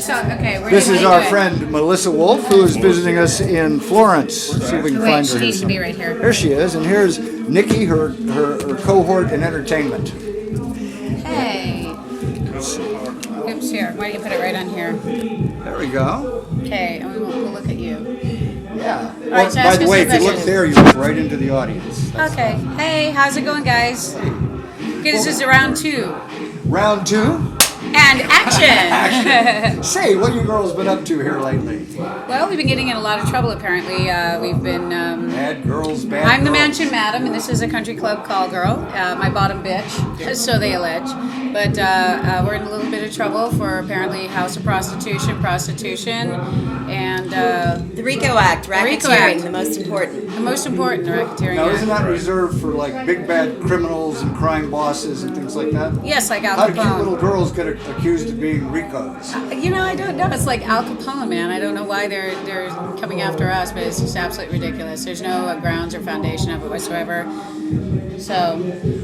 Okay, This is our friend Melissa Wolf, who is visiting us in Florence. See if we can find her. She needs to be right here. There she is, and here's Nikki, her cohort in entertainment. Hey. Oops, here. Why don't you put it right on here? There we go. Okay, and we'll look at you. Yeah. All Well, right, so by ask the us way, some if you look questions. there, you look right into the audience. Okay. Hey, how's it going, guys? Okay, this is round 2. Round 2. And action! Say, what you girls been up to here lately? Well, we've been getting in a lot of trouble, apparently. We've been... Bad girls, bad I'm the girls. mansion madam, and this is a country club call girl. My bottom bitch, so they allege. But we're in a little bit of trouble for apparently house of prostitution, and the RICO Act, racketeering, Act. the most important. the most important, the racketeering Now, act. isn't that reserved for like big bad criminals and crime bosses and things like that? Yes, like Al How do cute Capone. little girls get accused of being Ricos? You know, I don't know. It's like Al Capone, man. I don't know why they're coming after us, but it's just absolutely ridiculous. There's no grounds or foundation of it whatsoever. So,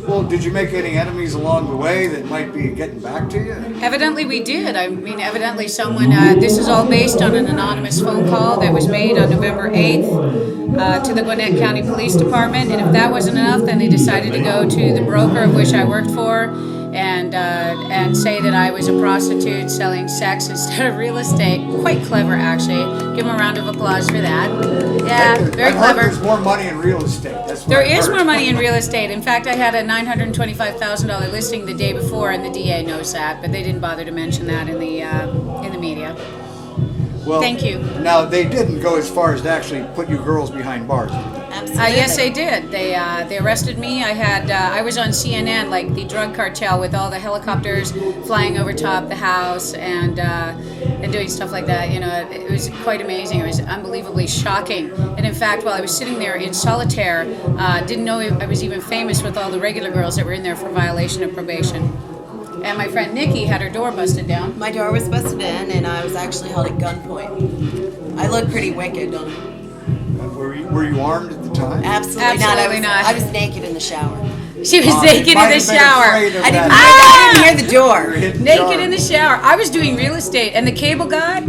Well, did you make any enemies along the way that might be getting back to you? evidently we did. I mean, evidently someone, this is all based on an anonymous phone call that was made on November 8th to the Gwinnett County Police Department. And if that wasn't enough, then they decided to go to the broker of which I worked for and say that I was a prostitute selling sex instead of real estate. Quite clever, actually. Give them a round of applause for that. Yeah, very I've heard clever. there's more money in real estate. That's what There I've is heard. more money in real estate. In fact, I had a $925,000 listing the day before, and the DA knows that, but they didn't bother to mention that in the media. Well, Thank you. Now, they didn't go as far as to actually put you girls behind bars. did they? Absolutely. Yes, they did. They arrested me. I was on CNN, like the drug cartel, with all the helicopters flying over top the house and doing stuff like that. You know, it was quite amazing. It was unbelievably shocking. And in fact, while I was sitting there in solitaire, didn't know I was even famous with all the regular girls that were in there for violation of probation. And my friend Nikki had her door busted down. My door was busted in, and I was actually held at gunpoint. I look pretty wicked, don't I? Were you armed at the time? Absolutely, Absolutely not. I was naked in the shower. She was You naked in might the have been shower. afraid of I didn't, that. I didn't hear the door. Hidden Naked jar. in the shower. I was doing real estate, and the cable guy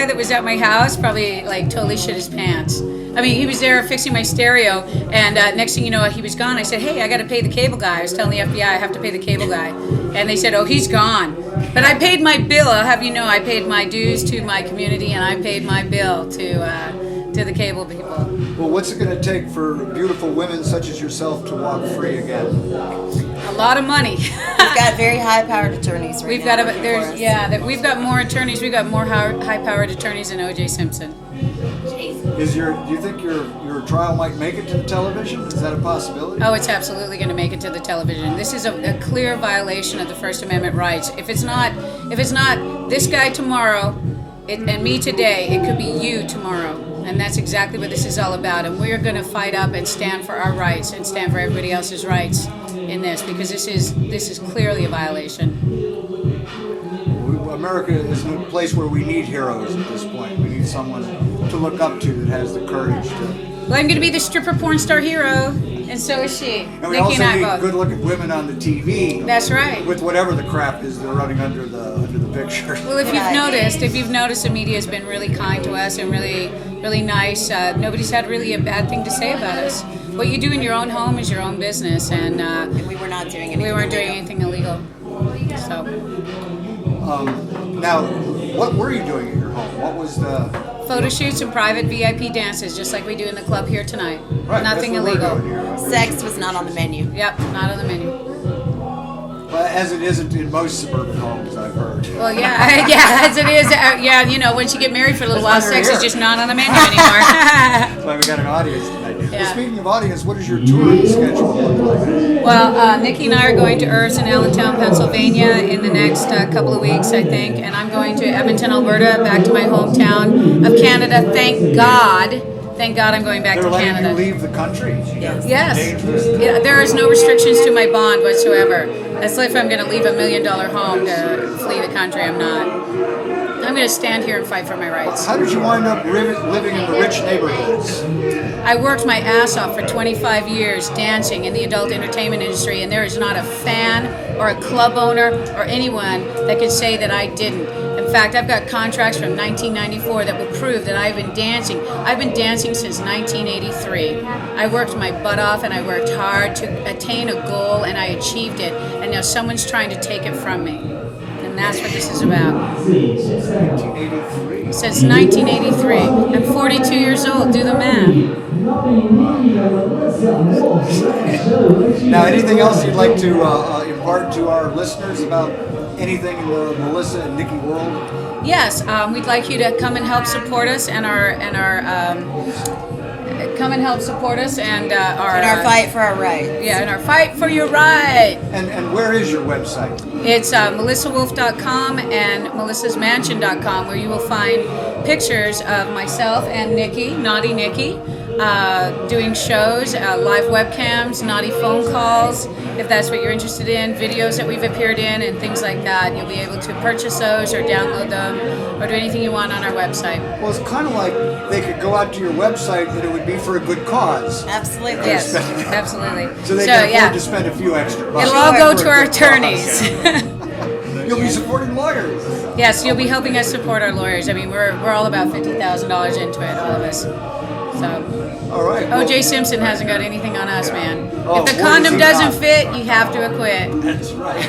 that was at my house probably like totally shit his pants. I mean, he was there fixing my stereo, and next thing you know, he was gone. I said, "Hey, I got to pay the cable guy." I was telling the FBI I have to pay the cable guy, and they said, "Oh, he's gone." But I paid my bill. I'll have you know, I paid my dues to my community, and I paid my bill to the cable people. Well, what's it going to take for beautiful women such as yourself to walk free again? A lot of money. We've got very high-powered attorneys right We've now. got working for there's us. we've got more attorneys. We've got more high-powered attorneys than O.J. Simpson. Do you think your trial might make it to the television? Is that a possibility? Oh, it's absolutely going to make it to the television. This is a clear violation of the First Amendment rights. If it's not this guy tomorrow, and me today, it could be you tomorrow. And that's exactly what this is all about. And we're going to fight up and stand for our rights and stand for everybody else's rights in this, because this is clearly a violation. America is a place where we need heroes at this point. We need someone to look up to that has the courage to. Well, I'm going to be the stripper porn star hero, and so is she. And we Nikki also and I need both. good-looking women on the TV. That's right. With whatever the crap is they're running under the picture. Well, if Yeah. you've noticed, the media has been really kind to us and really nice. Nobody's had really a bad thing to say about us. What you do in your own home is your own business, and And we were not doing anything. we weren't doing illegal. anything illegal. So, Now, what were you doing at your home? What was the? photo shoots and private VIP dances, just like we do in the club here tonight. Right, Nothing that's what we're illegal. doing here. Sex was not on the menu. Yep, not on the menu. Well, as it isn't in most suburban homes, I've heard. Well, yeah, yeah, as it is. Yeah, you know, once you get married for a little while, That's why sex you're is here. just not on the menu anymore. That's why we got an audience tonight. Yeah. Well, speaking of audience, what does your touring schedule look like? Well, Nikki and I are going to Irv's in Allentown, Pennsylvania in the next couple of weeks, I think. And I'm going to Edmonton, Alberta, back to my hometown of Canada. Thank God. Thank God I'm going back They're to letting Canada. you leave the country. Yes. Dangerous. Yeah, there is no restrictions to my bond whatsoever. That's like if I'm going to leave $1 million home to flee the country. I'm not. I'm going to stand here and fight for my rights. How did you wind up living in the rich neighborhoods? I worked my ass off for 25 years dancing in the adult entertainment industry, and there is not a fan or a club owner or anyone that could say that I didn't. In fact, I've got contracts from 1994 that will prove that I've been dancing. I've been dancing since 1983. I worked my butt off and I worked hard to attain a goal and I achieved it. And now someone's trying to take it from me. And that's what this is about. 1983. Since 1983. I'm 42 years old. Do the math. Now, anything else you'd like to impart to our listeners about anything in the Melissa and Nikki world? Yes, we'd like you to come and help support us and our come and help support us and our In our fight for our rights. Yeah, in our fight for your right. And where is your website? It's melissawolf.com and melissasmansion.com, where you will find pictures of myself and Nikki, Naughty Nikki, doing shows, live webcams, naughty phone calls, if that's what you're interested in, videos that we've appeared in and things like that. You'll be able to purchase those or download them or do anything you want on our website. Well, it's kind of like they could go out to your website and it would be for a good cause. Absolutely. Yes, absolutely. So they can afford to spend a few extra bucks. It'll all go for to a our good attorneys. cause. You'll be supporting lawyers. Yes, you'll be helping us support our lawyers. I mean, we're all about $50,000 into it, all of us. So, All right. O.J. Simpson hasn't got anything on us, man. Oh, If the boy, does condom he doesn't not. fit, you have to acquit. That's right.